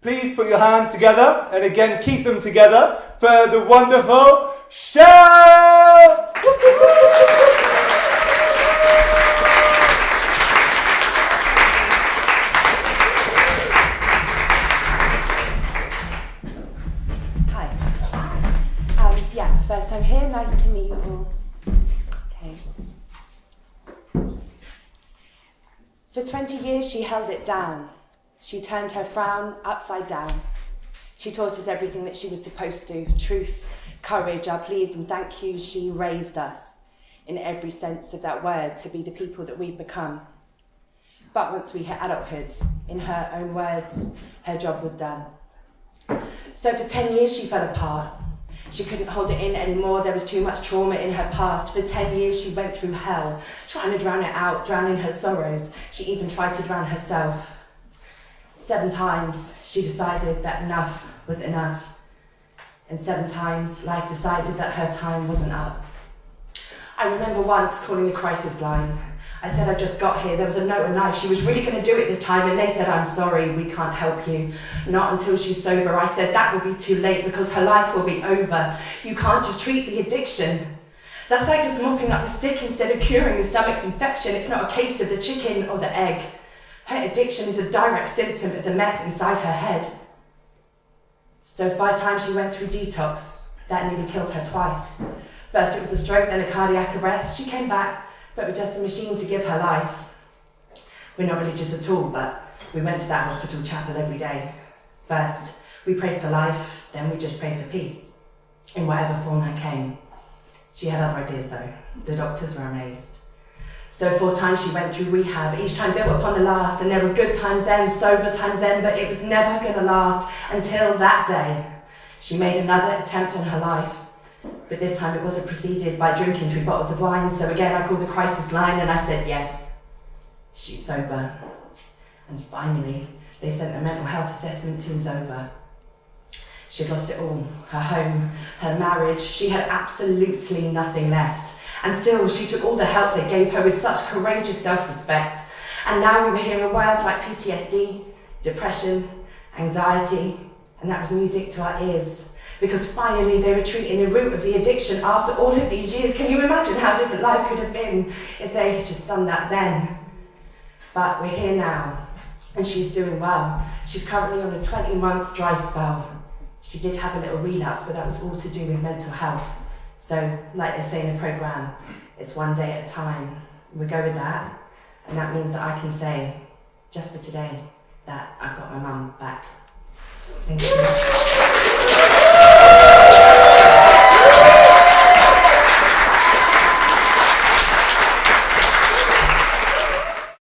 Please put your hands together, and again, keep them together for the wonderful Shell! First time here, nice to meet you all. Okay. For 20 years she held it down. She turned her frown upside down. She taught us everything that she was supposed to. Truth, courage, our pleas and thank yous. She raised us, in every sense of that word, to be the people that we've become. But once we hit adulthood, in her own words, her job was done. So for 10 years she fell apart. She couldn't hold it in anymore, there was too much trauma in her past. For 10 years she went through hell, trying to drown it out, drowning her sorrows. She even tried to drown herself. 7 times she decided that enough was enough. And 7 times life decided that her time wasn't up. I remember once calling the crisis line. I said I just got here, there was a note and knife, she was really going to do it this time, and they said, I'm sorry, we can't help you. Not until she's sober. I said that will be too late because her life will be over. You can't just treat the addiction. That's like just mopping up the sick instead of curing the stomach's infection. It's not a case of the chicken or the egg. Her addiction is a direct symptom of the mess inside her head. So 5 times she went through detox. That nearly killed her twice. First it was a stroke, then a cardiac arrest. She came back, but with just a machine to give her life. We're not religious at all, but we went to that hospital chapel every day. First, we prayed for life, then we just prayed for peace, in whatever form that came. She had other ideas though. The doctors were amazed. So 4 times she went through rehab, each time built upon the last, and there were good times then, sober times then, but it was never gonna last until that day. She made another attempt on her life. But this time it wasn't preceded by drinking 3 bottles of wine, so again I called the crisis line and I said yes, she's sober. And finally, they sent the mental health assessment teams over. She'd lost it all, her home, her marriage, she had absolutely nothing left. And still, she took all the help they gave her with such courageous self-respect. And now we were hearing words like PTSD, depression, anxiety, and that was music to our ears. Because finally they were treating the root of the addiction after all of these years. Can you imagine how different life could have been if they had just done that then? But we're here now, and she's doing well. She's currently on a 20-month dry spell. She did have a little relapse, but that was all to do with mental health. So, like they say in the programme, it's one day at a time. We go with that, and that means that I can say, just for today, that I've got my